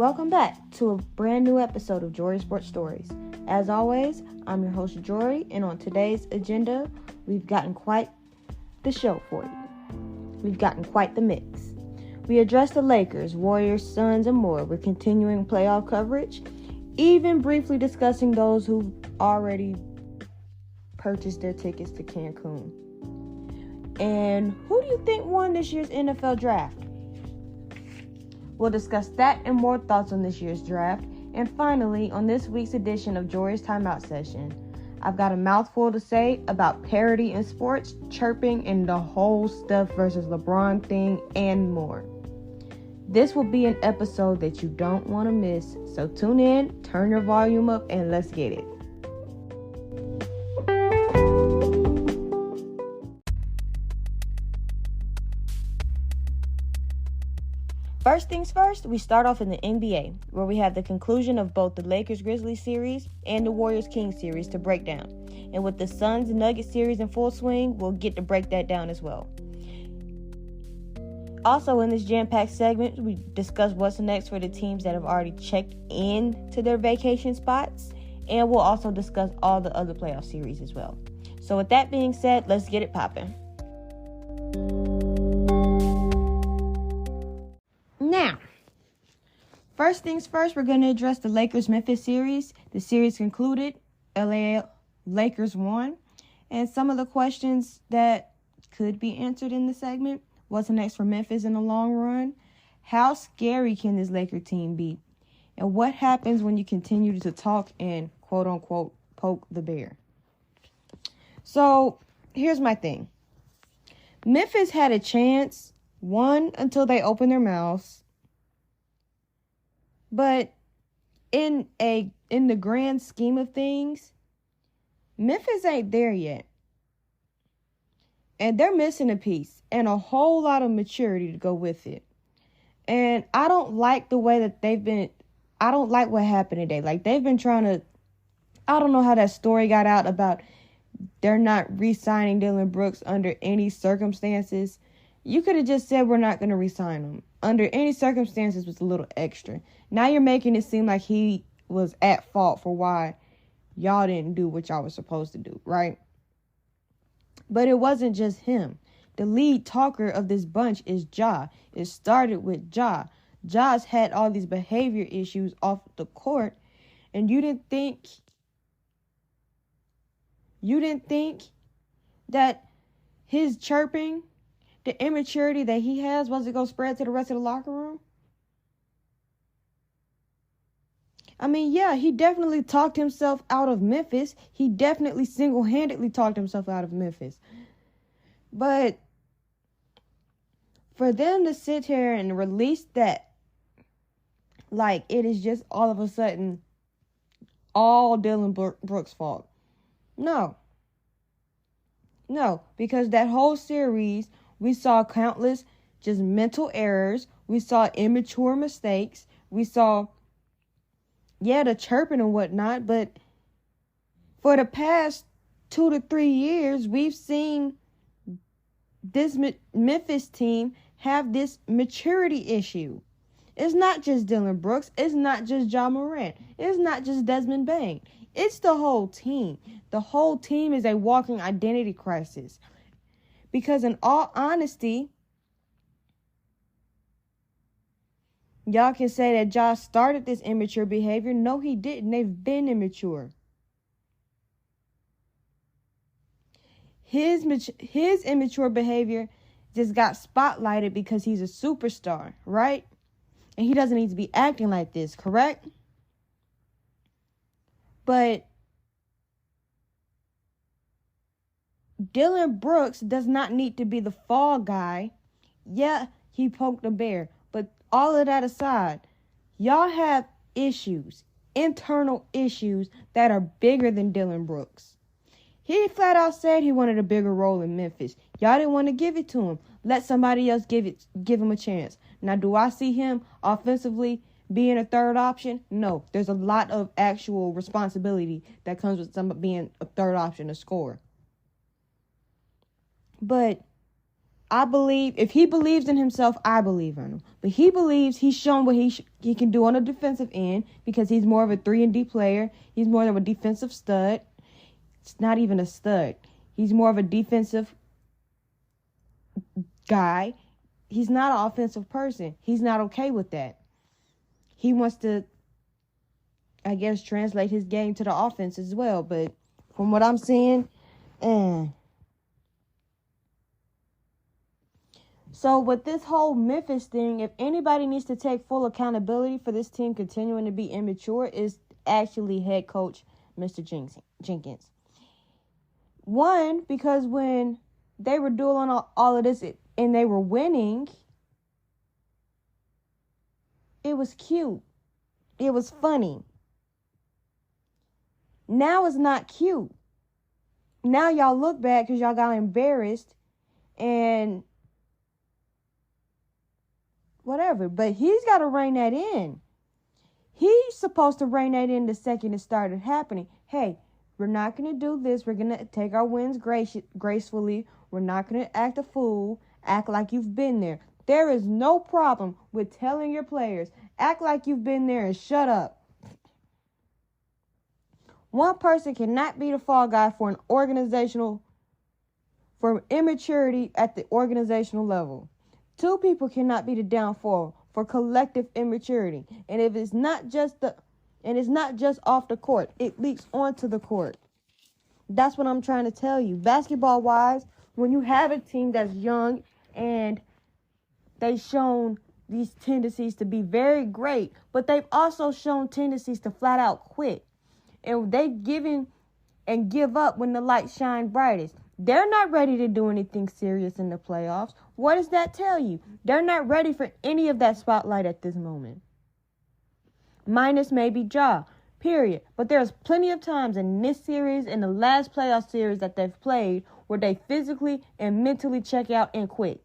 Welcome back to a brand new episode of Jori Sports Stories. As always, I'm your host Jori, and on today's agenda, we've gotten quite the show for you. We've gotten quite the mix. We address the Lakers, Warriors, Suns, and more with continuing playoff coverage, even briefly discussing those who've already purchased their tickets to Cancun. And who do you think won this year's NFL draft? We'll discuss that and more thoughts on this year's draft. And finally, on this week's edition of Jori's Timeout session, I've got a mouthful to say about parity in sports, chirping, and the whole Steph versus LeBron thing, and more. This will be an episode that you don't want to miss, so tune in, turn your volume up, and let's get it. First things first, we start off in the NBA, where we have the conclusion of both the Lakers-Grizzlies series and the Warriors-Kings series to break down. And with the Suns-Nuggets series in full swing, we'll get to break that down as well. Also, in this jam-packed segment, we discuss what's next for the teams that have already checked in to their vacation spots, and we'll also discuss all the other playoff series as well. So with that being said, let's get it popping. Now, first things first, we're going to address the Lakers-Memphis series. The series concluded. LA Lakers won. And some of the questions that could be answered in the segment. What's next for Memphis in the long run? How scary can this Laker team be? And what happens when you continue to talk and, quote-unquote, poke the bear? So, here's my thing. Memphis had a chance, one, until they opened their mouths. But in the grand scheme of things, Memphis ain't there yet. And they're missing a piece and a whole lot of maturity to go with it. And I don't like the way that I don't like what happened today. Like, they've been trying to, I don't know how that story got out about they're not re-signing Dillon Brooks under any circumstances. You could have just said we're not going to re-sign him. Under any circumstances was a little extra. Now you're making it seem like he was at fault for why y'all didn't do what y'all were supposed to do, right? But it wasn't just him. The lead talker of this bunch is Ja. It started with Ja. Ja's had all these behavior issues off the court, and you didn't think that his chirping, the immaturity that he has, was it going to spread to the rest of the locker room? I mean, yeah, he definitely talked himself out of Memphis. He definitely single-handedly talked himself out of Memphis. But for them to sit here and release that, like it is just all of a sudden all Dillon Brooks' fault. No, because that whole series, we saw countless just mental errors. We saw immature mistakes. We saw, the chirping and whatnot. But for the past 2 to 3 years, we've seen this Memphis team have this maturity issue. It's not just Dillon Brooks. It's not just Ja Morant. It's not just Desmond Bane. It's the whole team. The whole team is a walking identity crisis. Because in all honesty, y'all can say that Ja started this immature behavior. No, he didn't. They've been immature. His immature behavior just got spotlighted because he's a superstar, right? And he doesn't need to be acting like this, correct? But Dillon Brooks does not need to be the fall guy. Yeah, he poked a bear. But all of that aside, y'all have issues, internal issues that are bigger than Dillon Brooks. He flat out said he wanted a bigger role in Memphis. Y'all didn't want to give it to him. Let somebody else give him a chance. Now, do I see him offensively being a third option? No. There's a lot of actual responsibility that comes with somebody being a third option, a scorer. But I believe if he believes in himself, I believe in him. But he believes he's shown what he can do on the defensive end because he's more of a 3-and-D player. He's more of a defensive stud. It's not even a stud. He's more of a defensive guy. He's not an offensive person. He's not okay with that. He wants to, I guess, translate his game to the offense as well. But from what I'm seeing, So with this whole Memphis thing, if anybody needs to take full accountability for this team continuing to be immature, is actually head coach Mr. Jenkins. One, because when they were doing all of this and they were winning, it was cute. It was funny. Now it's not cute. Now y'all look back because y'all got embarrassed and whatever. But he's got to rein that in. He's supposed to rein that in the second it started happening. Hey, we're not going to do this. We're going to take our wins gracefully. We're not going to act a fool. Act like you've been there. There is no problem with telling your players, act like you've been there and shut up. One person cannot be the fall guy for immaturity at the organizational level. Two people cannot be the downfall for collective immaturity. And if it's not just off the court, it leaks onto the court. That's what I'm trying to tell you. Basketball wise, when you have a team that's young and they've shown these tendencies to be very great, but they've also shown tendencies to flat out quit. And they give up when the lights shine brightest. They're not ready to do anything serious in the playoffs. What does that tell you? They're not ready for any of that spotlight at this moment. Minus maybe Ja, period. But there's plenty of times in this series, in the last playoff series that they've played, where they physically and mentally check out and quit.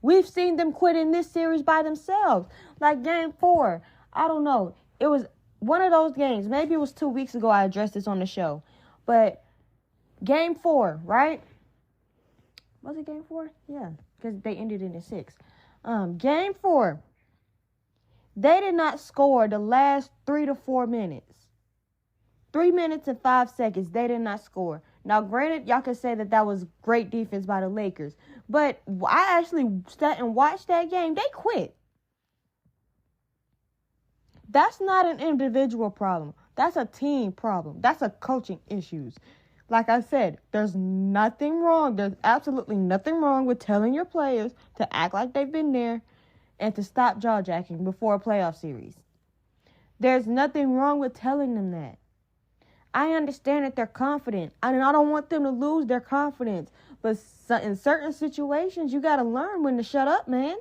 We've seen them quit in this series by themselves. Like game 4. I don't know. It was one of those games. Maybe it was 2 weeks ago I addressed this on the show. But game 4, right? Was it game 4? Yeah, because they ended in 6. Game 4. They did not score the last 3 to 4 minutes. 3 minutes and 5 seconds, they did not score. Now, granted, y'all can say that was great defense by the Lakers. But I actually sat and watched that game. They quit. That's not an individual problem. That's a team problem. That's a coaching issues. Like I said, there's nothing wrong. There's absolutely nothing wrong with telling your players to act like they've been there and to stop jaw-jacking before a playoff series. There's nothing wrong with telling them that. I understand that they're confident. I don't want them to lose their confidence. But in certain situations, you got to learn when to shut up, man.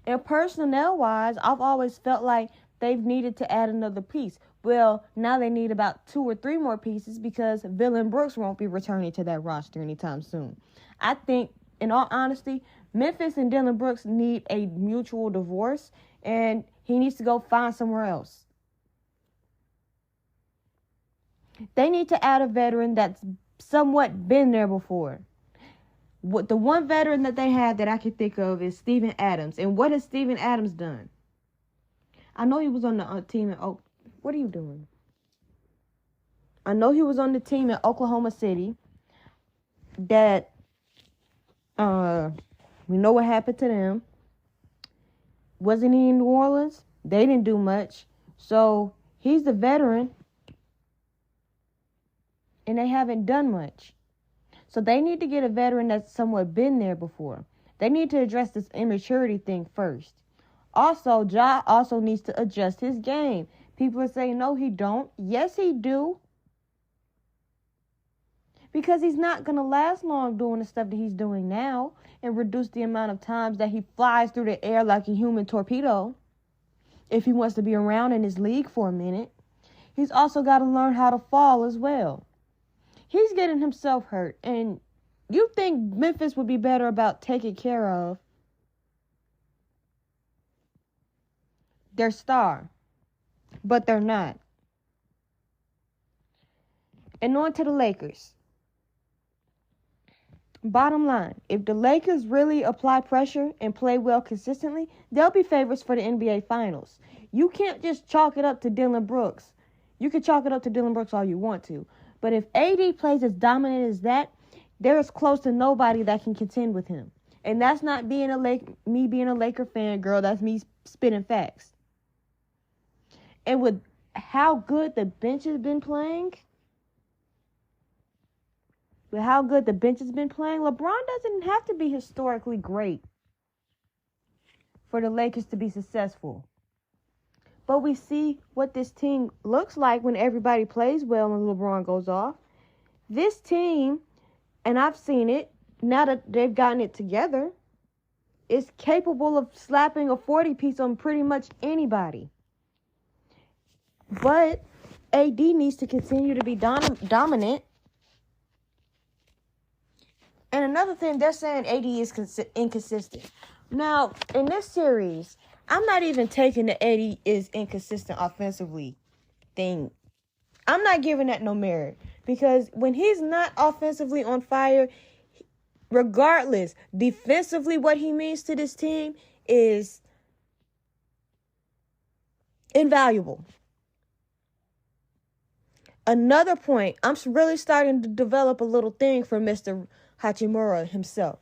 And personnel-wise, I've always felt like they've needed to add another piece. Well, now they need about 2 or 3 more pieces because Dillon Brooks won't be returning to that roster anytime soon. I think, in all honesty, Memphis and Dillon Brooks need a mutual divorce, and he needs to go find somewhere else. They need to add a veteran that's somewhat been there before. The one veteran that they have that I can think of is Steven Adams. And what has Steven Adams done? I know he was on the team at What are you doing? I know he was on the team at Oklahoma City. That we know what happened to them. Wasn't he in New Orleans? They didn't do much. So he's the veteran. And they haven't done much. So they need to get a veteran that's somewhat been there before. They need to address this immaturity thing first. Also, Ja also needs to adjust his game. People are saying, no, he don't. Yes, he do. Because he's not going to last long doing the stuff that he's doing now and reduce the amount of times that he flies through the air like a human torpedo if he wants to be around in his league for a minute. He's also got to learn how to fall as well. He's getting himself hurt, and you think Memphis would be better about taking care of their star, but they're not. And on to the Lakers. Bottom line, if the Lakers really apply pressure and play well consistently, they'll be favorites for the NBA Finals. You can't just chalk it up to Dillon Brooks. You can chalk it up to Dillon Brooks all you want to. But if AD plays as dominant as that, there's close to nobody that can contend with him. And that's not me being a Laker fan, girl. That's me spitting facts. And with how good the bench has been playing, LeBron doesn't have to be historically great for the Lakers to be successful. But we see what this team looks like when everybody plays well and LeBron goes off. This team, and I've seen it, now that they've gotten it together, is capable of slapping a 40-piece on pretty much anybody. But AD needs to continue to be dominant. And another thing, they're saying AD is inconsistent. Now, in this series, I'm not even taking the AD is inconsistent offensively thing. I'm not giving that no merit. Because when he's not offensively on fire, regardless, defensively, what he means to this team is invaluable. Another point, I'm really starting to develop a little thing for Mr. Hachimura himself.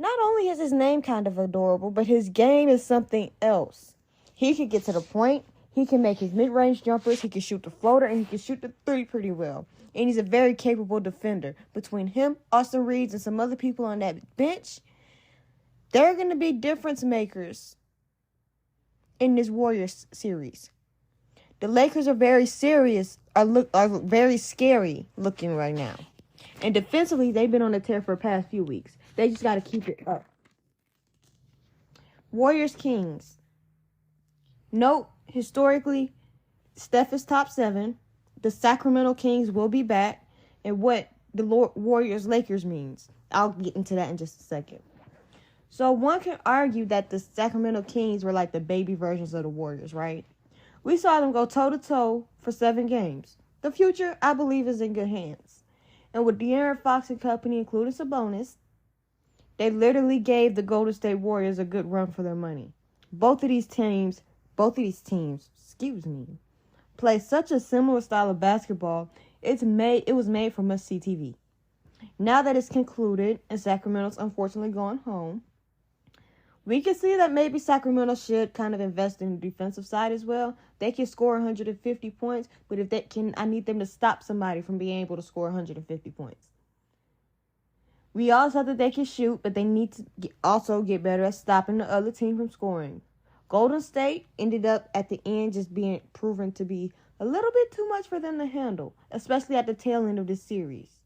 Not only is his name kind of adorable, but his game is something else. He can get to the point. He can make his mid-range jumpers. He can shoot the floater, and he can shoot the three pretty well. And he's a very capable defender. Between him, Austin Reeves, and some other people on that bench, they're going to be difference makers in this Warriors series. The Lakers are very serious, are very scary looking right now. And defensively, they've been on the tear for the past few weeks. They just got to keep it up. Warriors Kings. Note, historically, Steph is top 7. The Sacramento Kings will be back. And what the Warriors Lakers means. I'll get into that in just a second. So one can argue that the Sacramento Kings were like the baby versions of the Warriors, right? We saw them go toe-to-toe for 7 games. The future, I believe, is in good hands. And with De'Aaron Fox and company, including Sabonis, they literally gave the Golden State Warriors a good run for their money. Both of these teams, play such a similar style of basketball, it was made for must-see TV. Now that it's concluded and Sacramento's unfortunately gone home, we can see that maybe Sacramento should kind of invest in the defensive side as well. They can score 150 points, but if they can, I need them to stop somebody from being able to score 150 points. We all saw that they can shoot, but they need to also get better at stopping the other team from scoring. Golden State ended up at the end just being proven to be a little bit too much for them to handle, especially at the tail end of this series.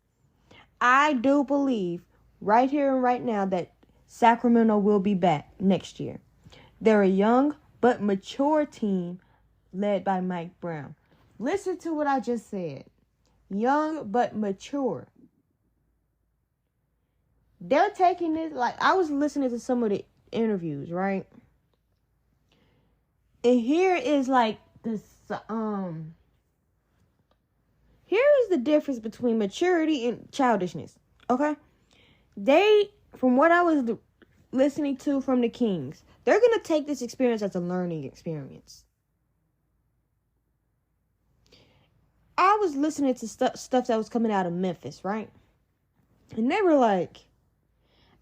I do believe right here and right now that Sacramento will be back next year. They're a young but mature team led by Mike Brown. Listen to what I just said. Young but mature. They're taking this, like, I was listening to some of the interviews, right? And here is like this, here is the difference between maturity and childishness, okay? From what I was listening to from the Kings, they're going to take this experience as a learning experience. I was listening to stuff that was coming out of Memphis, right? And they were like,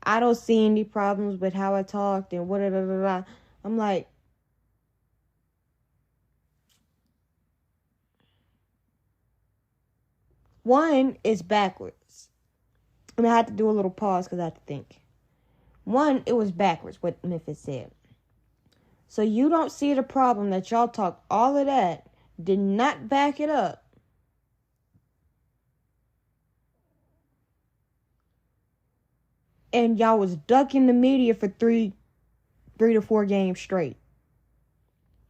I don't see any problems with how I talked and whatever. I'm like, one is backwards. I mean, I had to do a little pause because I had to think. One, it was backwards, what Memphis said. So you don't see the problem that y'all talked all of that, did not back it up. And y'all was ducking the media for three to 4 games straight.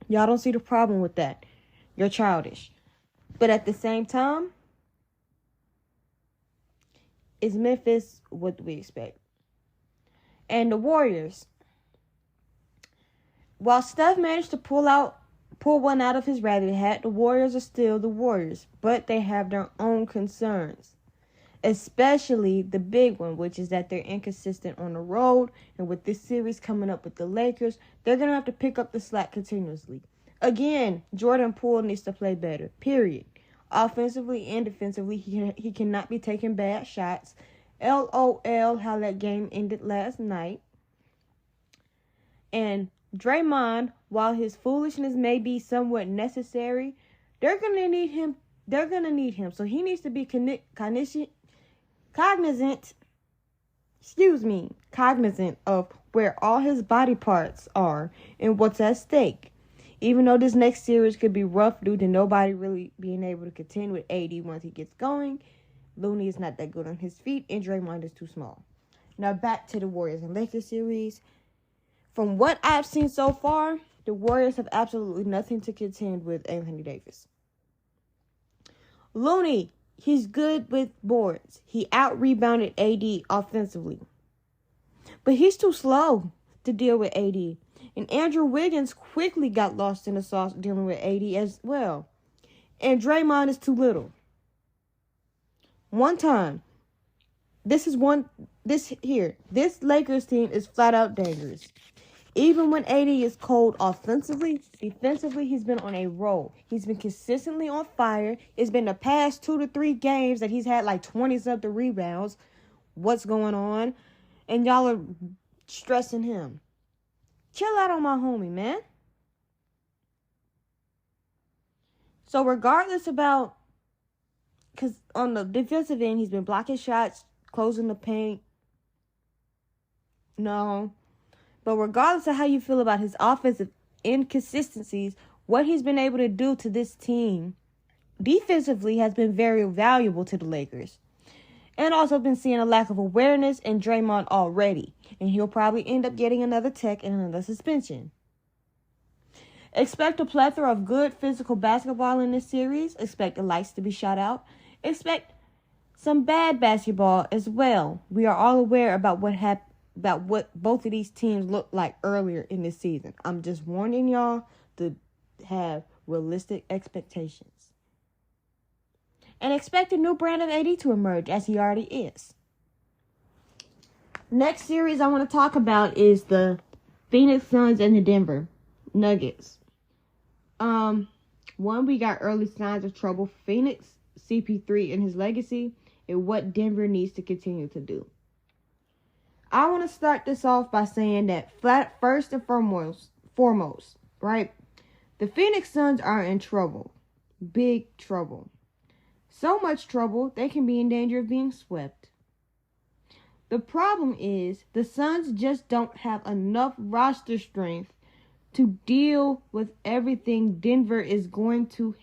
Y'all don't see the problem with that. You're childish. But at the same time, is Memphis what do we expect? And the Warriors. While Steph managed to pull one out of his rabbit hat, the Warriors are still the Warriors. But they have their own concerns. especially the big one, which is that they're inconsistent on the road. And with this series coming up with the Lakers, they're going to have to pick up the slack continuously. Again, Jordan Poole needs to play better, period. Offensively and defensively, he cannot be taking bad shots. LOL, how that game ended last night. And Draymond, while his foolishness may be somewhat necessary, they're going to need him. They're going to need him. So he needs to be cognizant of where all his body parts are and what's at stake. Even though this next series could be rough due to nobody really being able to contend with AD once he gets going, Looney is not that good on his feet and Draymond is too small. Now back to the Warriors and Lakers series. From what I've seen so far, the Warriors have absolutely nothing to contend with Anthony Davis. Looney, he's good with boards. He out-rebounded AD offensively. But he's too slow to deal with AD. And Andrew Wiggins quickly got lost in the sauce dealing with AD as well. And Draymond is too little. One time, this Lakers team is flat out dangerous. Even when AD is cold offensively, defensively, he's been on a roll. He's been consistently on fire. It's been the past 2 to 3 games that he's had like 20-something rebounds. What's going on? And y'all are stressing him. Chill out on my homie, man. So regardless about, because on the defensive end, he's been blocking shots, closing the paint. No. But regardless of how you feel about his offensive inconsistencies, what he's been able to do to this team defensively has been very valuable to the Lakers. And also been seeing a lack of awareness in Draymond already. And he'll probably end up getting another tech and another suspension. Expect a plethora of good physical basketball in this series. Expect the lights to be shot out. Expect some bad basketball as well. We are all aware about what both of these teams looked like earlier in this season. I'm just warning y'all to have realistic expectations. And expect a new brand of AD to emerge, as he already is. Next series I want to talk about is the Phoenix Suns and the Denver Nuggets. One, we got early signs of trouble for Phoenix, CP3 and his legacy, and what Denver needs to continue to do. I want to start this off by saying that first and foremost, right? The Phoenix Suns are in trouble. Big trouble. So much trouble, they can be in danger of being swept. The problem is the Suns just don't have enough roster strength to deal with everything Denver is going to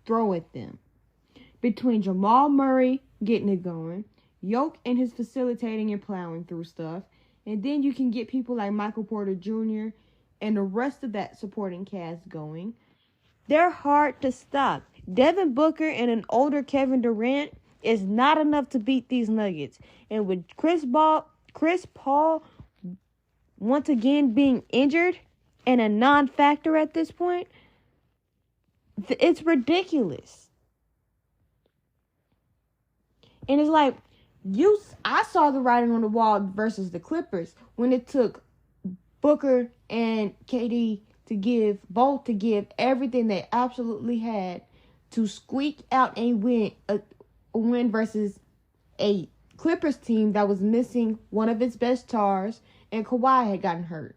throw at them. Between Jamal Murray getting it going, Yoke and his facilitating and plowing through stuff, and then you can get people like Michael Porter Jr. and the rest of that supporting cast going. They're hard to stop. Devin Booker and an older Kevin Durant is not enough to beat these Nuggets. And with Chris Paul once again being injured and a non-factor at this point, it's ridiculous. And it's like, I saw the writing on the wall versus the Clippers when it took Booker and KD to give everything they absolutely had to squeak out a win versus a Clippers team that was missing one of its best stars, and Kawhi had gotten hurt.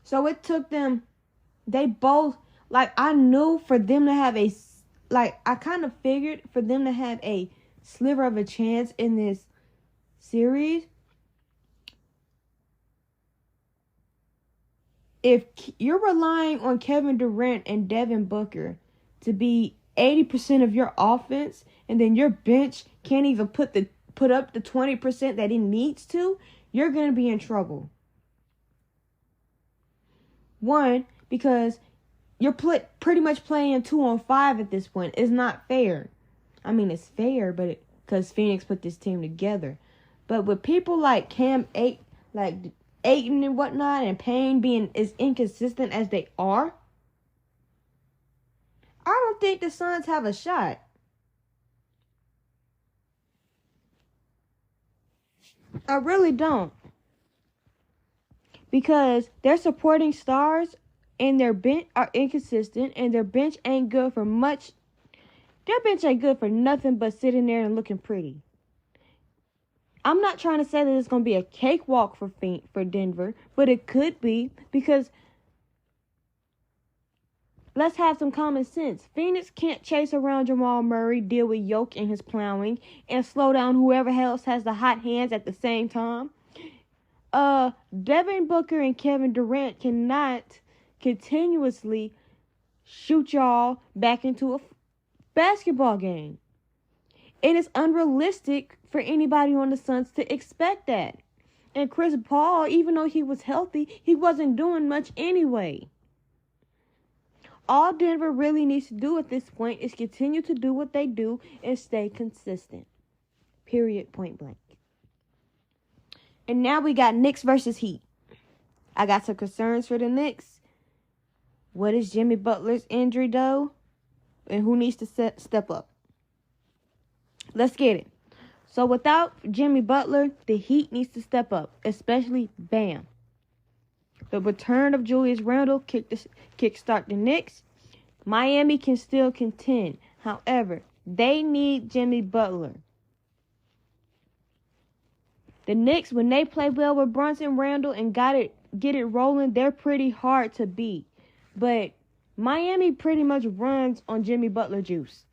So it took them, they both, I knew for them to have I kind of figured for them to have a sliver of a chance in this series, if you're relying on Kevin Durant and Devin Booker to be 80% of your offense, and then your bench can't even put up the 20% that it needs to, you're going to be in trouble. One, because you're pretty much playing 2-on-5 at this point. It's not fair. I mean, it's fair, but because Phoenix put this team together. But with people like Ayton and whatnot, and Payne being as inconsistent as they are, don't think the Suns have a shot. I really don't. Because their supporting stars and their bench are inconsistent, and their bench ain't good for much. Their bench ain't good for nothing but sitting there and looking pretty. I'm not trying to say that it's going to be a cakewalk for Denver, but it could be, because let's have some common sense. Phoenix can't chase around Jamal Murray, deal with Yoke and his plowing, and slow down whoever else has the hot hands at the same time. Devin Booker and Kevin Durant cannot continuously shoot y'all back into a basketball game. And it's unrealistic for anybody on the Suns to expect that. And Chris Paul, even though he was healthy, he wasn't doing much anyway. All Denver really needs to do at this point is continue to do what they do and stay consistent. Period, point blank. And now we got Knicks versus Heat. I got some concerns for the Knicks. What is Jimmy Butler's injury, though? And who needs to step up? Let's get it. So without Jimmy Butler, the Heat needs to step up, especially Bam. The return of Julius Randle kickstart the Knicks. Miami can still contend. However, they need Jimmy Butler. The Knicks, when they play well with Brunson, Randle, and get it rolling, they're pretty hard to beat. But Miami pretty much runs on Jimmy Butler juice.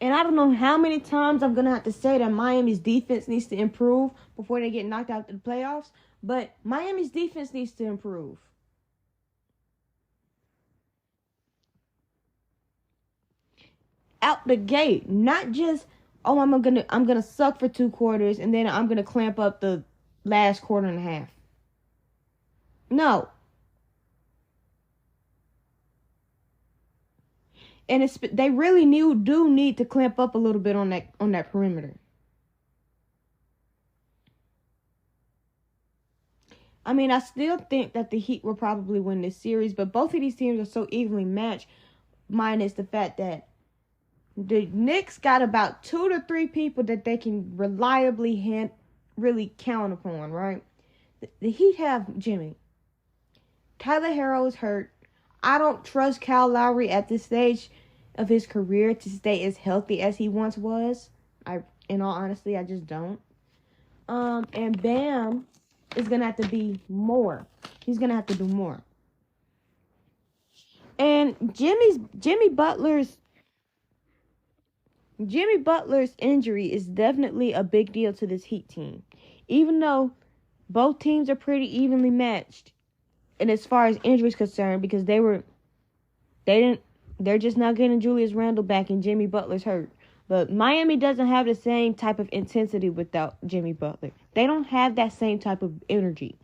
And I don't know how many times I'm going to have to say that Miami's defense needs to improve before they get knocked out of the playoffs. But Miami's defense needs to improve. Out the gate. Not just, oh, I'm gonna suck for 2 quarters and then I'm going to clamp up the last quarter and a half. No. And they really do need to clamp up a little bit on that perimeter. I mean, I still think that the Heat will probably win this series, but both of these teams are so evenly matched, minus the fact that the Knicks got about 2 to 3 people that they can reliably really count upon, right? The Heat have Jimmy. Tyler Herro is hurt. I don't trust Kyle Lowry at this stage of his career to stay as healthy as he once was. In all honesty, I just don't. And Bam is going to have to be more. He's going to have to do more. And Jimmy Butler's injury is definitely a big deal to this Heat team. Even though both teams are pretty evenly matched. And as far as injuries concerned, because they're just not getting Julius Randle back and Jimmy Butler's hurt. But Miami doesn't have the same type of intensity without Jimmy Butler. They don't have that same type of energy.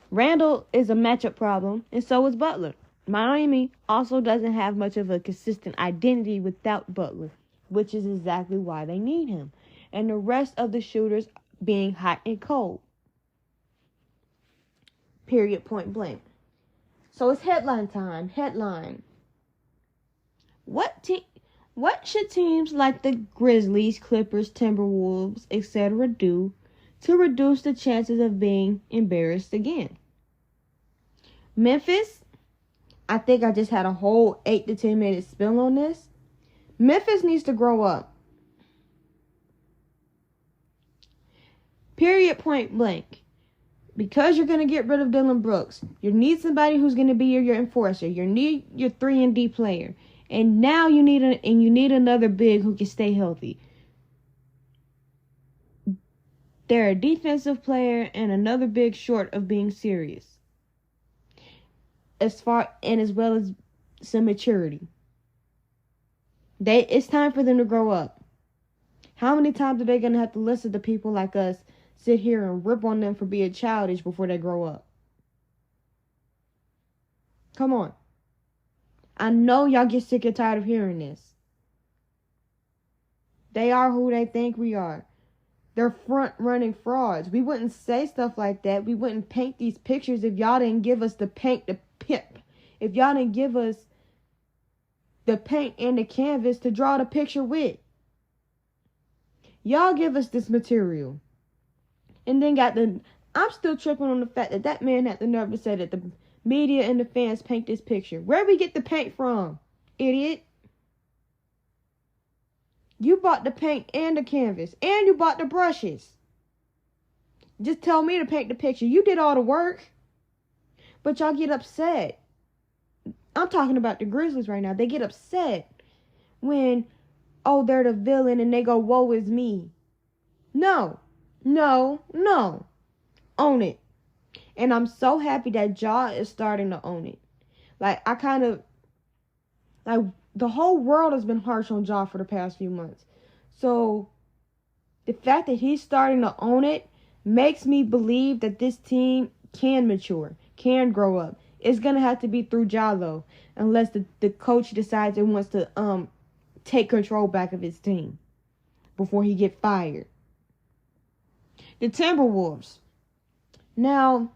Randle is a matchup problem, and so is Butler. Miami also doesn't have much of a consistent identity without Butler, which is exactly why they need him. And the rest of the shooters being hot and cold. Period, point blank. So it's headline time. Headline. What should teams like the Grizzlies, Clippers, Timberwolves, etc. do to reduce the chances of being embarrassed again? Memphis, I think I just had a whole 8 to 10 minute spill on this. Memphis needs to grow up. Period, point blank. Because you're going to get rid of Dillon Brooks, you need somebody who's going to be your enforcer. You need your 3-and-D player. And now you need another big who can stay healthy. They're a defensive player and another big short of being serious. As well as some maturity. It's time for them to grow up. How many times are they going to have to listen to people like us sit here and rip on them for being childish before they grow up? Come on. I know y'all get sick and tired of hearing this. They are who they think we are. They're front-running frauds. We wouldn't say stuff like that. We wouldn't paint these pictures if y'all didn't give us the paint to pimp. if y'all didn't give us the paint and the canvas to draw the picture with? Y'all give us this material. And then I'm still tripping on the fact that that man had the nerve to say that the media and the fans paint this picture. Where we get the paint from, idiot? You bought the paint and the canvas, and you bought the brushes. Just tell me to paint the picture. You did all the work. But y'all get upset. I'm talking about the Grizzlies right now. They get upset when, oh, they're the villain and they go, woe is me. No. Own it. And I'm so happy that Ja is starting to own it. Like, the whole world has been harsh on Ja for the past few months. So, the fact that he's starting to own it makes me believe that this team can mature, can grow up. It's going to have to be through Ja, though, unless the coach decides it wants to take control back of his team before he get fired. The Timberwolves. Now,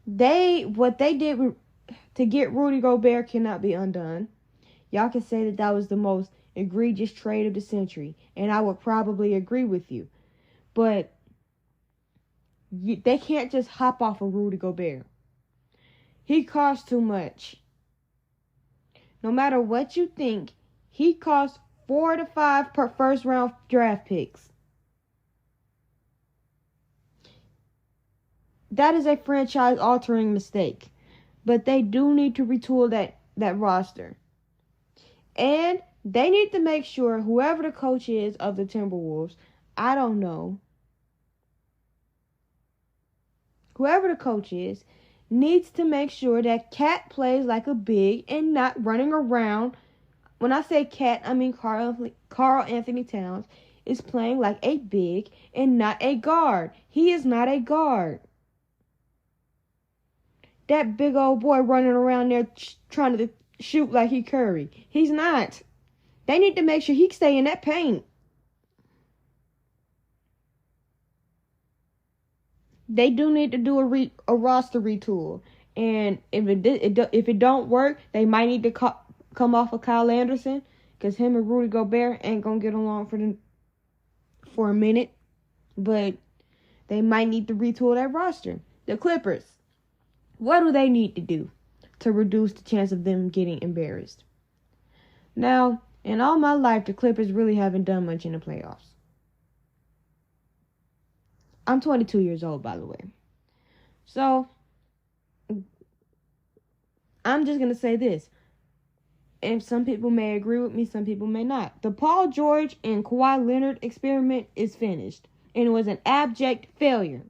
what they did to get Rudy Gobert cannot be undone. Y'all can say that was the most egregious trade of the century, and I would probably agree with you. But they can't just hop off of Rudy Gobert. He costs too much. No matter what you think, he costs 4 to 5 per first round draft picks. That is a franchise-altering mistake. But they do need to retool that roster. And they need to make sure whoever the coach is of the Timberwolves, I don't know, whoever the coach is, needs to make sure that Cat plays like a big and not running around. When I say Cat, I mean Karl Anthony Towns is playing like a big and not a guard. He is not a guard. That big old boy running around there trying to shoot like he Curry. He's not. They need to make sure he stay in that paint. They do need to do a roster retool. And if it don't work, they might need to come off of Kyle Anderson, because him and Rudy Gobert ain't going to get along for a minute. But they might need to retool that roster. The Clippers. What do they need to do to reduce the chance of them getting embarrassed? Now, in all my life, the Clippers really haven't done much in the playoffs. I'm 22 years old, by the way. So, I'm just going to say this. And some people may agree with me, some people may not. The Paul George and Kawhi Leonard experiment is finished. And it was an abject failure.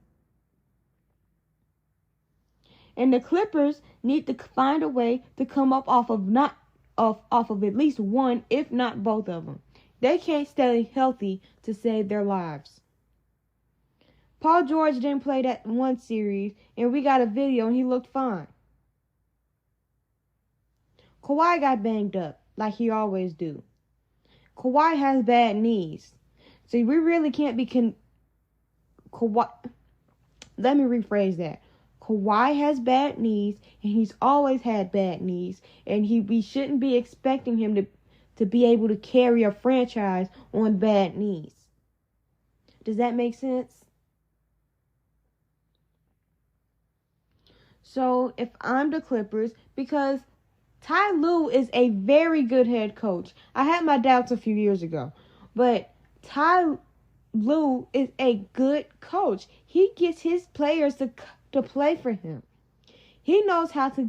And the Clippers need to find a way to come up off of at least one, if not both of them. They can't stay healthy to save their lives. Paul George didn't play that one series, and we got a video, and he looked fine. Kawhi got banged up, like he always do. Kawhi has bad knees. So we really can't be Kawhi. Let me rephrase that. Kawhi has bad knees, and he's always had bad knees, and we shouldn't be expecting him to be able to carry a franchise on bad knees. Does that make sense? So, if I'm the Clippers, because Ty Lue is a very good head coach. I had my doubts a few years ago, but Ty Lue is a good coach. He gets his players to play for him. He knows how to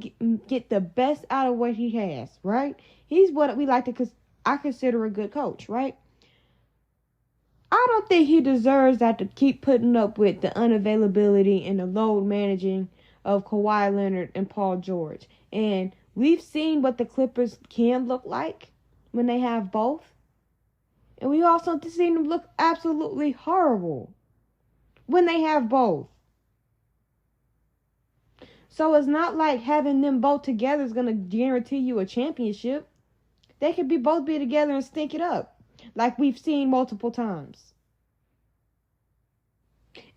get the best out of what he has, right? He's what we like to I consider a good coach, right? I don't think he deserves that to keep putting up with the unavailability and the load managing of Kawhi Leonard and Paul George. And we've seen what the Clippers can look like when they have both. And we also seen them look absolutely horrible when they have both. So it's not like having them both together is going to guarantee you a championship. They could both be together and stink it up, like we've seen multiple times.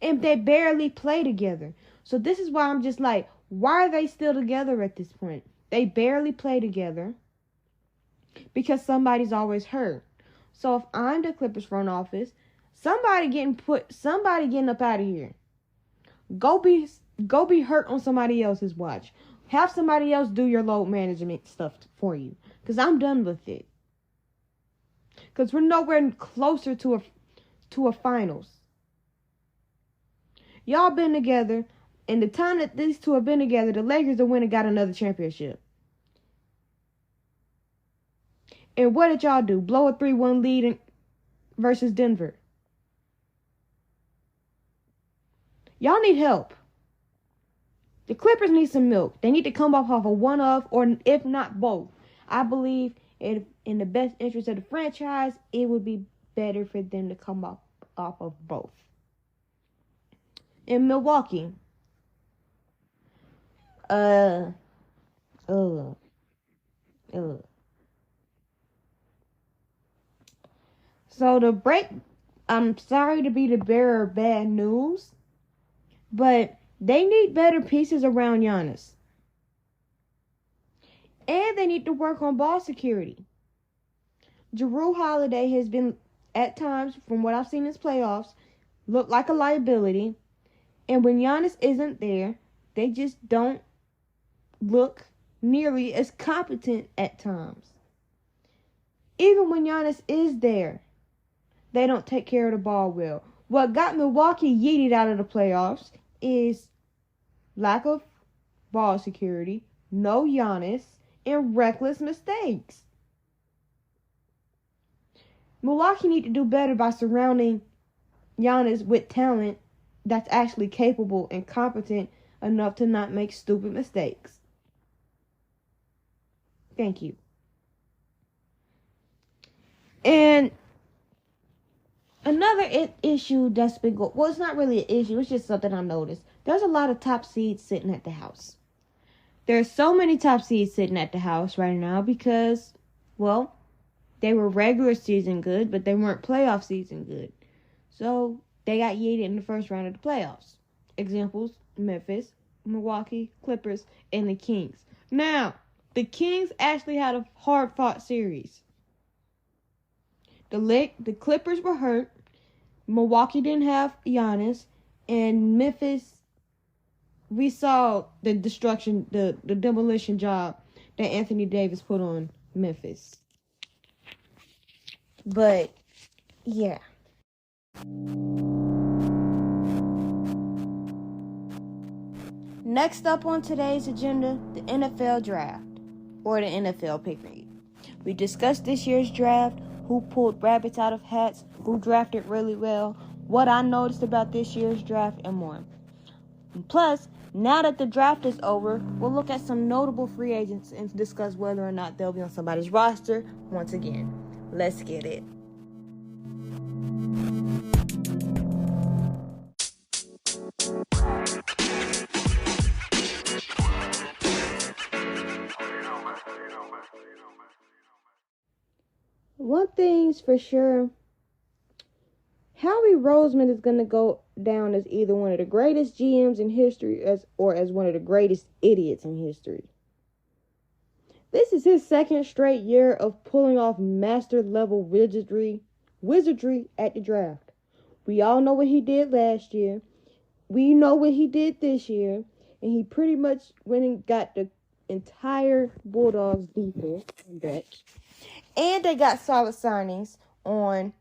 And they barely play together. So this is why I'm just like, why are they still together at this point? They barely play together because somebody's always hurt. So if I'm the Clippers front office, somebody getting up out of here. Go be hurt on somebody else's watch. Have somebody else do your load management stuff for you. Because I'm done with it. Because we're nowhere closer to a finals. Y'all been together. And the time that these two have been together, the Lakers have went and got another championship. And what did y'all do? Blow a 3-1 lead versus Denver. Y'all need help. The Clippers need some milk. They need to come off of one of, or if not both. I believe in the best interest of the franchise, it would be better for them to come off of both. In Milwaukee, So the break, I'm sorry to be the bearer of bad news, but they need better pieces around Giannis. And they need to work on ball security. Jrue Holiday has been, at times, from what I've seen in his playoffs, look like a liability. And when Giannis isn't there, they just don't look nearly as competent at times. Even when Giannis is there, they don't take care of the ball well. What got Milwaukee yeeted out of the playoffs is lack of ball security, no Giannis, and reckless mistakes. Milwaukee need to do better by surrounding Giannis with talent that's actually capable and competent enough to not make stupid mistakes. Thank you. And another issue that's been going, well, it's not really an issue, it's just something I noticed. There's a lot of top seeds sitting at the house. There's so many top seeds sitting at the house right now because, well, they were regular season good, but they weren't playoff season good. So they got yeeted in the first round of the playoffs. Examples: Memphis, Milwaukee, Clippers, and the Kings. Now, the Kings actually had a hard-fought series. The Clippers were hurt. Milwaukee didn't have Giannis. And Memphis, we saw the destruction, the demolition job that Anthony Davis put on Memphis. But, yeah. Next up on today's agenda, the NFL draft, or the NFL picnic. We discussed this year's draft, who pulled rabbits out of hats, who drafted really well, what I noticed about this year's draft, and more. And plus, now that the draft is over, we'll look at some notable free agents and discuss whether or not they'll be on somebody's roster once again. Let's get it. One thing's for sure, Howie Roseman is going to go down as either one of the greatest GMs in history or as one of the greatest idiots in history. This is his second straight year of pulling off master-level wizardry at the draft. We all know what he did last year. We know what he did this year. And he pretty much went and got the entire Bulldogs defense on deck. And they got solid signings on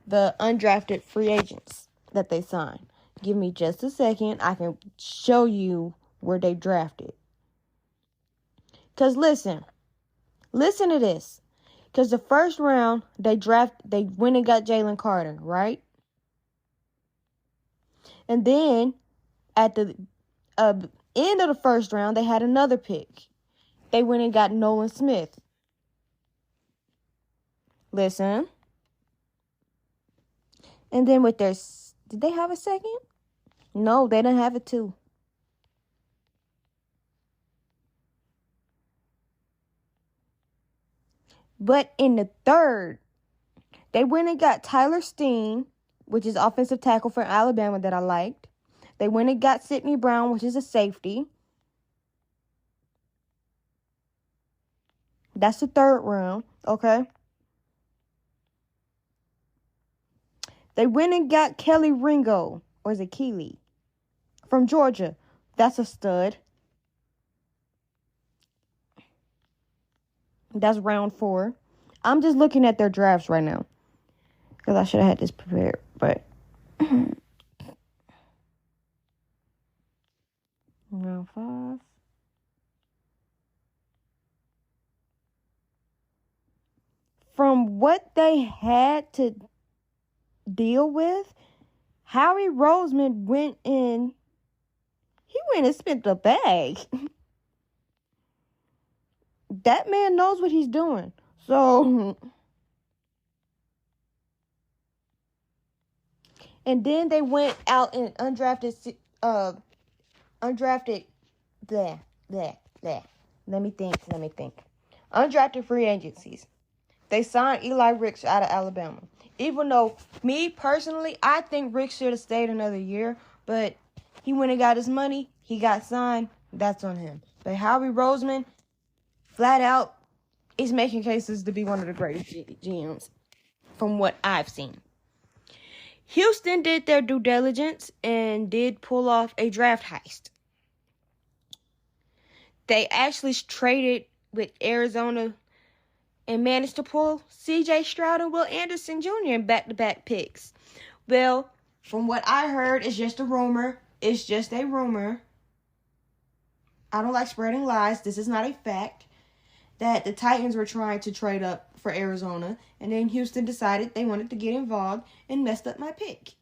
the undrafted free agents that they signed. Give me just a second. I can show you where they drafted. Because listen to this. Because the first round, they went and got Jalen Carter, right? And then at the end of the first round, they had another pick. They went and got Nolan Smith. Listen. And then with their... Did they have a second? No, they didn't have it too. But in the third, they went and got Tyler Steen, which is offensive tackle for Alabama that I liked. They went and got Sidney Brown, which is a safety. That's the third round, okay? They went and got Kelly Ringo, or is it Keely, from Georgia. That's a stud. That's round 4. I'm just looking at their drafts right now, because I should have had this prepared, but round 5. From what they had to deal with, Howie Roseman went and spent the bag. That man knows what he's doing. So, and then they went out and undrafted, blah. Let me think. Undrafted free agencies. They signed Eli Ricks out of Alabama. Even though, me personally, I think Ricks should have stayed another year, but he went and got his money. He got signed. That's on him. But Howie Roseman, flat out, is making cases to be one of the greatest GMs from what I've seen. Houston did their due diligence and did pull off a draft heist. They actually traded with Arizona and managed to pull C.J. Stroud and Will Anderson Jr. in back-to-back picks. Well, from what I heard, it's just a rumor. It's just a rumor. I don't like spreading lies. This is not a fact. That the Titans were trying to trade up for Arizona, and then Houston decided they wanted to get involved and messed up my pick.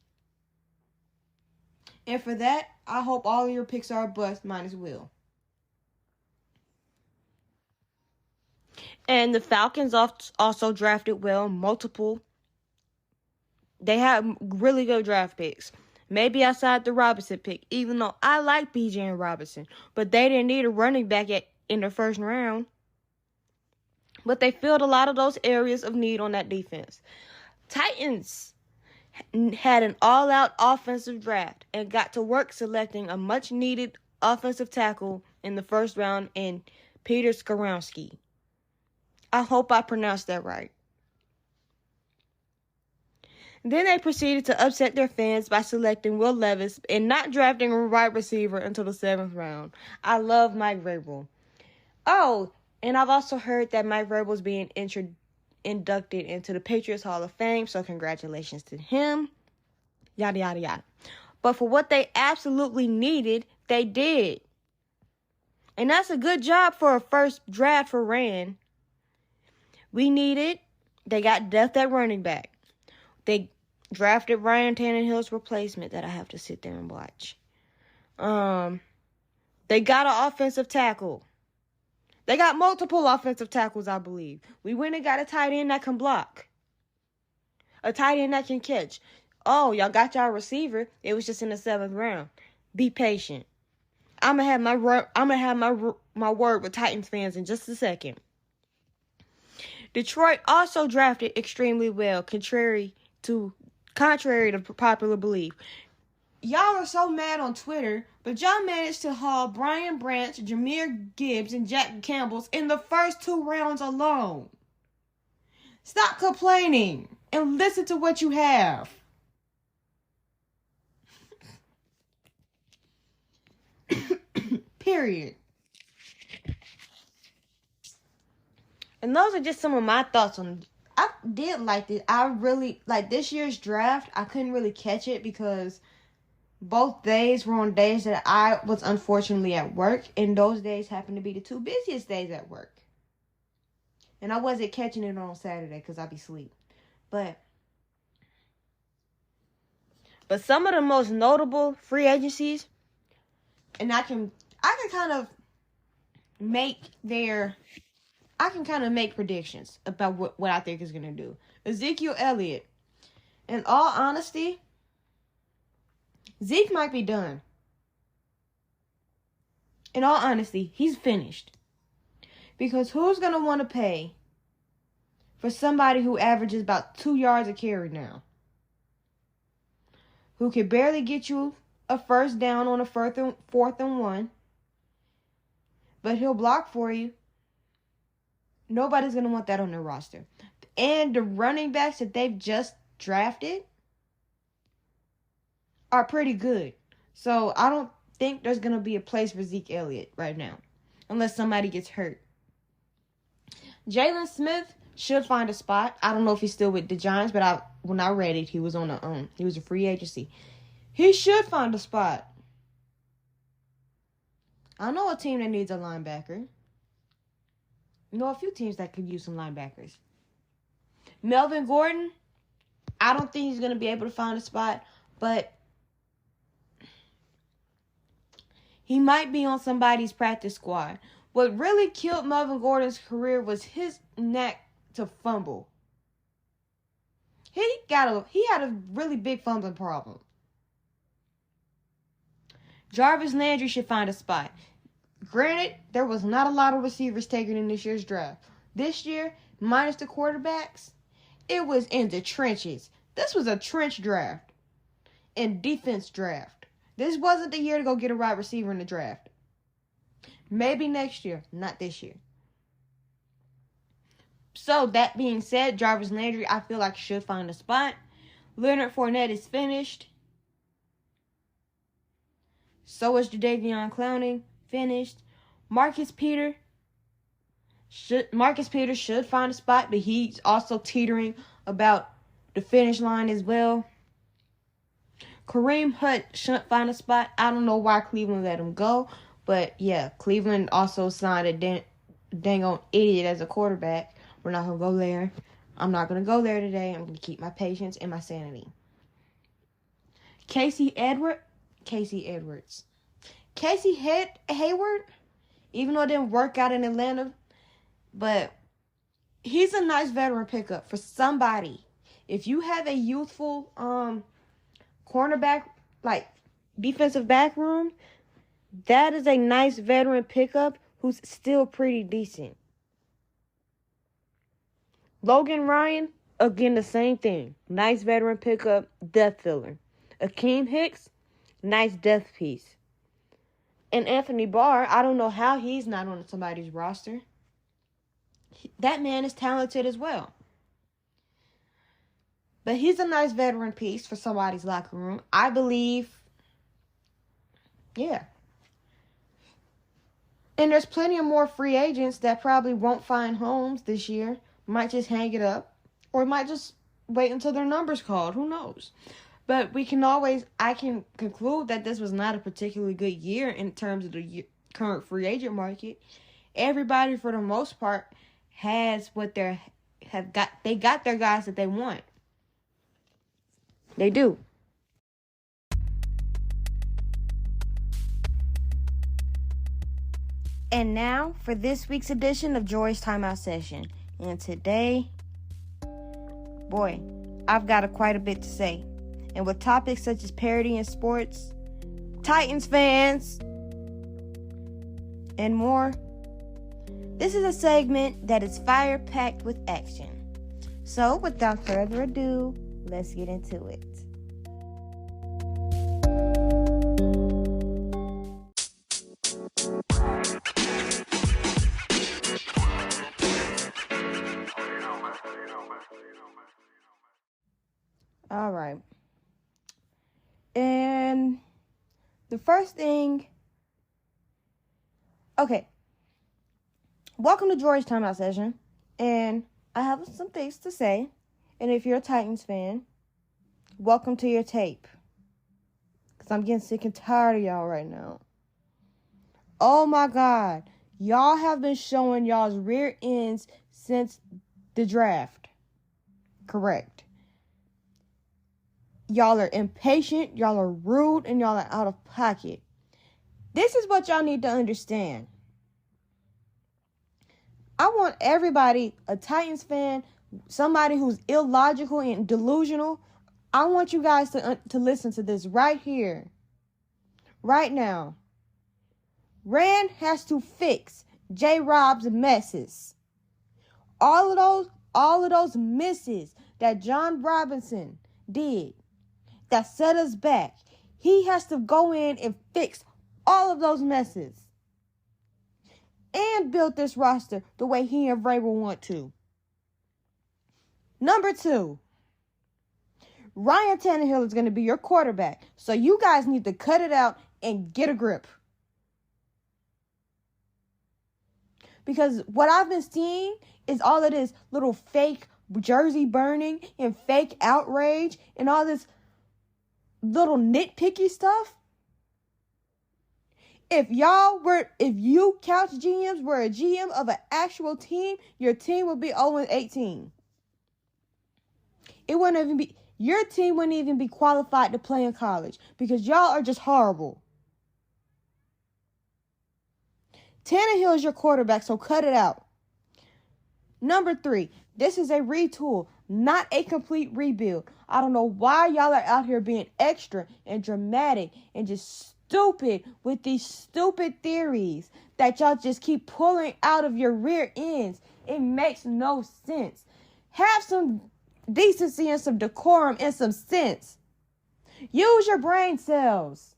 And for that, I hope all of your picks are a bust, minus Will. And the Falcons also drafted well, multiple. They had really good draft picks. Maybe outside the Robinson pick, even though I like Bijan Robinson. But they didn't need a running back in the first round. But they filled a lot of those areas of need on that defense. Titans had an all-out offensive draft and got to work selecting a much-needed offensive tackle in the first round in Peter Skoronski. I hope I pronounced that right. Then they proceeded to upset their fans by selecting Will Levis and not drafting a wide receiver until the 7th round. I love Mike Vrabel. Oh, and I've also heard that Mike Vrabel is being inducted into the Patriots Hall of Fame, so congratulations to him. Yada, yada, yada. But for what they absolutely needed, they did. And that's a good job for a first draft for Rand. They got depth at running back. They drafted Ryan Tannehill's replacement that I have to sit there and watch. They got an offensive tackle. They got multiple offensive tackles, I believe. We went and got a tight end that can block. A tight end that can catch. Oh, y'all got y'all receiver. It was just in the 7th round. Be patient. I'm gonna have my word with Titans fans in just a second. Detroit also drafted extremely well, contrary to popular belief. Y'all are so mad on Twitter, but y'all managed to haul Brian Branch, Jahmyr Gibbs, and Jack Campbell's in the first 2 rounds alone. Stop complaining and listen to what you have. Period. And those are just some of my thoughts on. I did like this. I really like this year's draft. I couldn't really catch it because both days were on days that I was unfortunately at work, and those days happened to be the 2 busiest days at work. And I wasn't catching it on Saturday because I'd be asleep. But some of the most notable free agencies, and I can kind of make predictions about what I think is going to do. Ezekiel Elliott. In all honesty, Zeke might be done. In all honesty, he's finished. Because who's going to want to pay for somebody who averages about 2 yards a carry now? Who can barely get you a first down on a 4th and 1. But he'll block for you. Nobody's going to want that on their roster. And the running backs that they've just drafted are pretty good. So I don't think there's going to be a place for Zeke Elliott right now, unless somebody gets hurt. Jalen Smith should find a spot. I don't know if he's still with the Giants, but when I read it, he was he was a free agency. He should find a spot. I know a team that needs a linebacker. I know a few teams that could use some linebackers. Melvin Gordon, I don't think he's going to be able to find a spot, but he might be on somebody's practice squad. What really killed Melvin Gordon's career was his knack to fumble. He had a really big fumbling problem. Jarvis Landry should find a spot. Granted, there was not a lot of receivers taken in this year's draft. This year, minus the quarterbacks, it was in the trenches. This was a trench draft and defense draft. This wasn't the year to go get a wide receiver in the draft. Maybe next year, not this year. So, that being said, Jarvis Landry, I feel like should find a spot. Leonard Fournette is finished. So is Jadeveon Clowney, finished. Marcus Peters should find a spot, but he's also teetering about the finish line as well. Kareem Hunt shouldn't find a spot. I don't know why Cleveland let him go, but yeah, Cleveland also signed a dang on idiot as a quarterback. We're not going to go there. I'm not going to go there today. I'm going to keep my patience and my sanity. Casey Hayward, even though it didn't work out in Atlanta, but he's a nice veteran pickup for somebody. If you have a youthful cornerback, like defensive back room, that is a nice veteran pickup who's still pretty decent. Logan Ryan, again, the same thing. Nice veteran pickup, depth filler. Akeem Hicks, nice depth piece. And Anthony Barr, I don't know how he's not on somebody's roster. That man is talented as well. But he's a nice veteran piece for somebody's locker room. I believe, yeah. And there's plenty of more free agents that probably won't find homes this year. Might just hang it up. Or might just wait until their number's called. Who knows? But I can conclude that this was not a particularly good year in terms of the current free agent market. Everybody, for the most part, has what they got their guys that they want. They do. And now for this week's edition of Jori's Timeout Session. And today, boy, I've got quite a bit to say. And with topics such as parity in sports, Titans fans, and more, this is a segment that is fire-packed with action. So, without further ado, let's get into it. All right. And the first thing, okay. Welcome to Jori's Timeout Session. And I have some things to say. And if you're a Titans fan, welcome to your tape. Because I'm getting sick and tired of y'all right now. Oh my God. Y'all have been showing y'all's rear ends since the draft. Correct. Y'all are impatient, y'all are rude, and y'all are out of pocket. This is what y'all need to understand. I want everybody, a Titans fan, somebody who's illogical and delusional, I want you guys to listen to this right here, right now. Rand has to fix J-Rob's messes. All of those misses that John Robinson did that set us back. He has to go in and fix all of those messes. and build this roster the way he and Vrabel want to. Number 2, Ryan Tannehill is going to be your quarterback. So you guys need to cut it out and get a grip. Because what I've been seeing is all of this little fake jersey burning and fake outrage and all this little nitpicky stuff. If you couch GMs were a GM of an actual team, your team would be 0-18. Your team wouldn't even be qualified to play in college because y'all are just horrible. Tannehill is your quarterback, so cut it out. Number 3, this is a retool, not a complete rebuild. I don't know why y'all are out here being extra and dramatic and just stupid with these stupid theories that y'all just keep pulling out of your rear ends. It makes no sense. Have some decency and some decorum and some sense. Use your brain cells.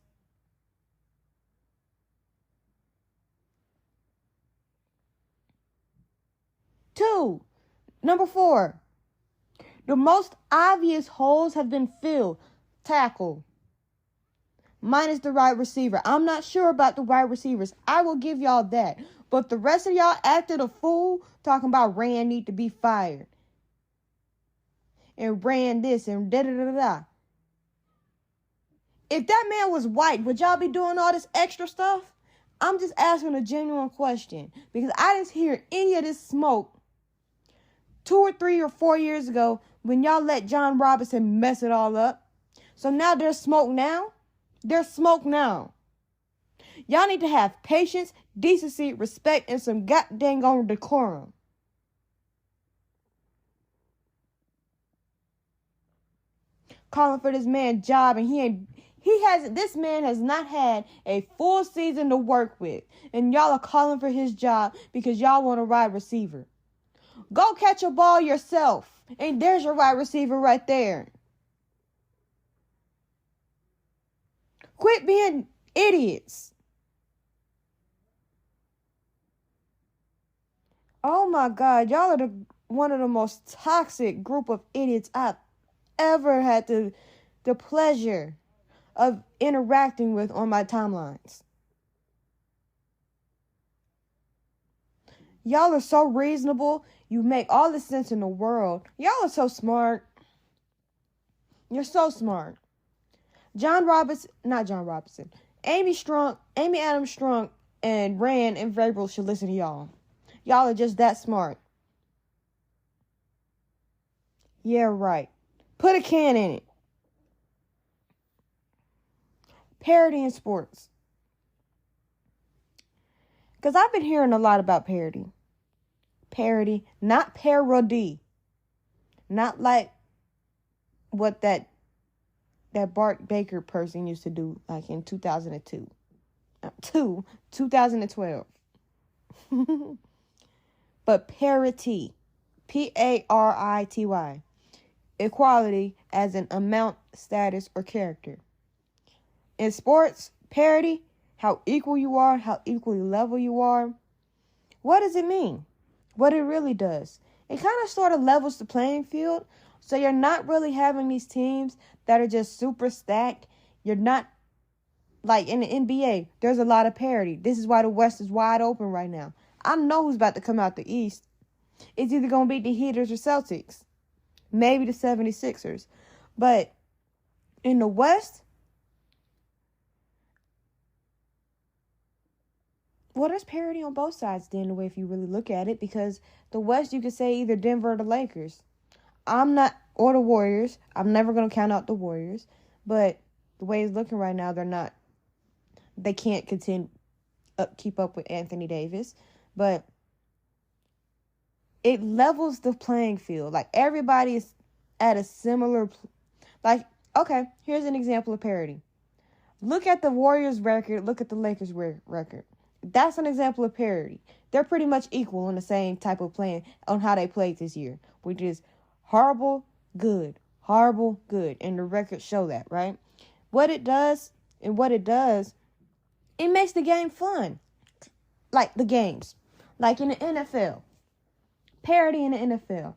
Number 4, the most obvious holes have been filled. Tackle. Minus the wide receiver. I'm not sure about the wide receivers. I will give y'all that. But the rest of y'all acted a fool talking about Rand need to be fired. And Rand this and da-da-da-da-da. If that man was white, would y'all be doing all this extra stuff? I'm just asking a genuine question. Because I didn't hear any of this smoke 2 or 3 or 4 years ago when y'all let John Robinson mess it all up. So now there's smoke now? There's smoke now. Y'all need to have patience, decency, respect, and some goddamn decorum. Calling for this man's job and this man has not had a full season to work with. And y'all are calling for his job because y'all want a wide receiver. Go catch a ball yourself. And there's your wide receiver right there. Quit being idiots. Oh my God, y'all are one of the most toxic group of idiots I've ever had the pleasure of interacting with on my timelines. Y'all are so reasonable. You make all the sense in the world. Y'all are so smart. You're so smart. Amy Adams Strunk and Rand and Vrabel should listen to y'all. Y'all are just that smart. Yeah, right. Put a can in it. Parody in sports. Because I've been hearing a lot about parody. Parody, not parody. Not like what that Bart Baker person used to do like in 2012. But parity. Parity. Equality as an amount, status, or character. In sports, parity, how equal you are, how equally level you are. What does it mean? What it really does. It kind of sort of levels the playing field. So you're not really having these teams that are just super stacked. You're not like in the NBA. There's a lot of parity. This is why the West is wide open right now. I know who's about to come out the East. It's either going to be the Heaters or Celtics. Maybe the 76ers. But in the West, well, there's parity on both sides then, the way if you really look at it. Because the West, you could say either Denver or the Lakers. Or the Warriors. I'm never going to count out the Warriors. But the way it's looking right now, they can't keep up with Anthony Davis. But it levels the playing field. Like, everybody is at a similar... Like, okay, here's an example of parity. Look at the Warriors record. Look at the Lakers record. That's an example of parity. They're pretty much equal on the same type of playing, on how they played this year, which is horrible, good. Horrible, good. And the records show that, right? What it does, it makes the game fun. Like the games. Like in the NFL. Parody in the NFL.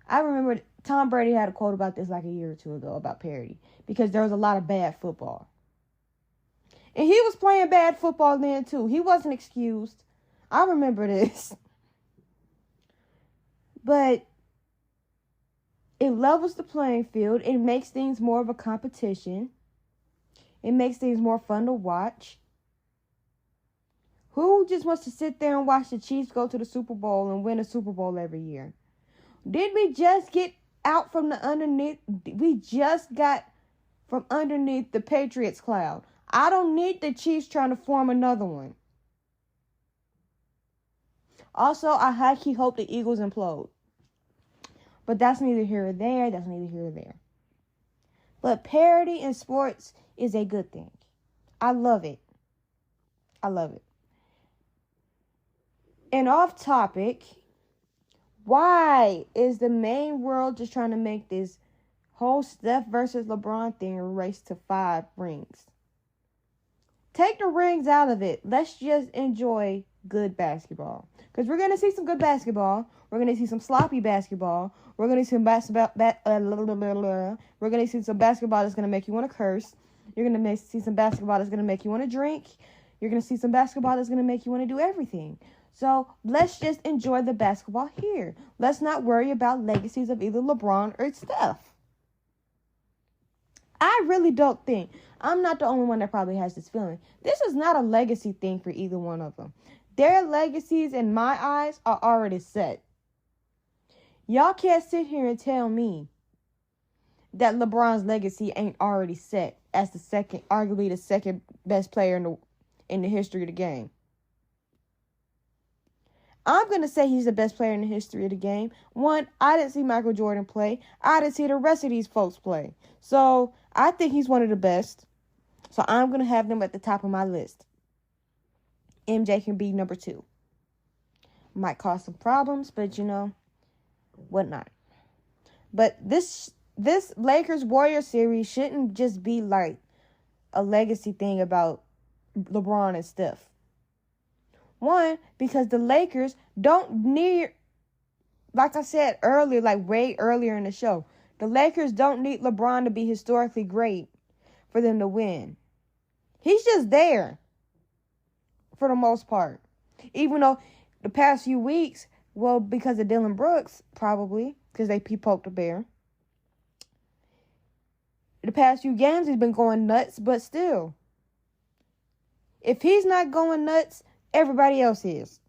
I remember Tom Brady had a quote about this like a year or two ago about parody. Because there was a lot of bad football. And he was playing bad football then too. He wasn't excused. I remember this. But it levels the playing field. It makes things more of a competition. It makes things more fun to watch. Who just wants to sit there and watch the Chiefs go to the Super Bowl and win a Super Bowl every year? Did we just get out from the underneath? We just got from underneath the Patriots cloud. I don't need the Chiefs trying to form another one. Also, I high-key hope the Eagles implode. But that's neither here or there. That's neither here or there. But parody in sports is a good thing. I love it. I love it. And off topic, why is the main world just trying to make this whole Steph versus LeBron thing a race to 5 rings? Take the rings out of it. Let's just enjoy good basketball. Because we're going to see some good basketball. We're going to see some sloppy basketball. We're going to see some basketball. We're going to see some basketball that's going to make you want to curse. You're going to see some basketball that's going to make you want to drink. You're going to see some basketball that's going to make you want to do everything. So let's just enjoy the basketball here. Let's not worry about legacies of either LeBron or Steph. I really don't think. I'm not the only one that probably has this feeling. This is not a legacy thing for either one of them. Their legacies, in my eyes, are already set. Y'all can't sit here and tell me that LeBron's legacy ain't already set as arguably the second best player in the history of the game. I'm going to say he's the best player in the history of the game. One, I didn't see Michael Jordan play. I didn't see the rest of these folks play. So I think he's one of the best. So I'm going to have them at the top of my list. MJ can be number 2. Might cause some problems, but whatnot. But this Lakers-Warriors series shouldn't just be like a legacy thing about LeBron and Steph. One, because the Lakers don't need, like I said earlier, like way earlier in the show, the Lakers don't need LeBron to be historically great for them to win. He's just there for the most part. Even though the past few weeks, well, because of Dylan Brooks, probably, because he poked a bear. The past few games, he's been going nuts, but still. If he's not going nuts, everybody else is.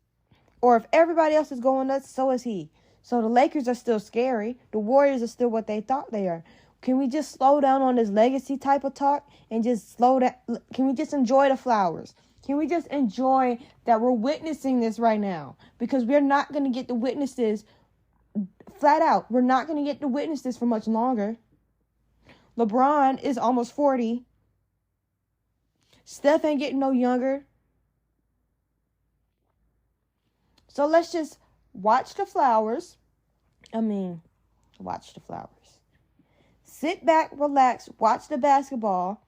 Or if everybody else is going nuts, so is he. So the Lakers are still scary. The Warriors are still what they thought they are. Can we just slow down on this legacy type of talk and just slow down? Can we just enjoy the flowers? Can we just enjoy that we're witnessing this right now? Because we're not going to get to witness this flat out. We're not going to get to witness this for much longer. LeBron is almost 40. Steph ain't getting no younger. So let's just watch the flowers. Watch the flowers. Sit back, relax, watch the basketball,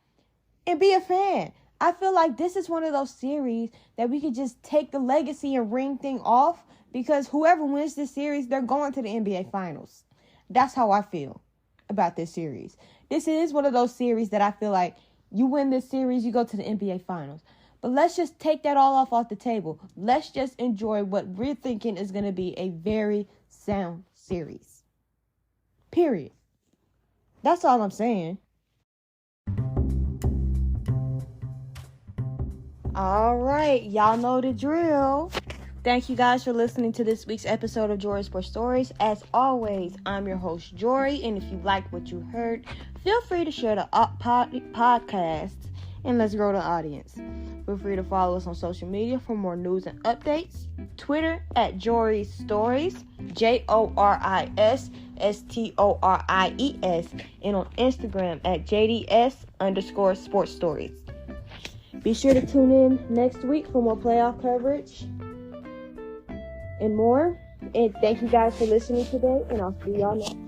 and be a fan. I feel like this is one of those series that we could just take the legacy and ring thing off, because whoever wins this series, they're going to the NBA Finals. That's how I feel about this series. This is one of those series that I feel like you win this series, you go to the NBA Finals. But let's just take that all off the table. Let's just enjoy what we're thinking is going to be a very sound series. Period. That's all I'm saying. All right. Y'all know the drill. Thank you guys for listening to this week's episode of Jori Sports Stories. As always, I'm your host, Jori. And if you liked what you heard, feel free to share the podcast and let's grow the audience. Feel free to follow us on social media for more news and updates. Twitter at Jori Stories, JORISSTORIES, and on Instagram at JDS_sports stories. Be sure to tune in next week for more playoff coverage and more. And thank you guys for listening today, and I'll see y'all next.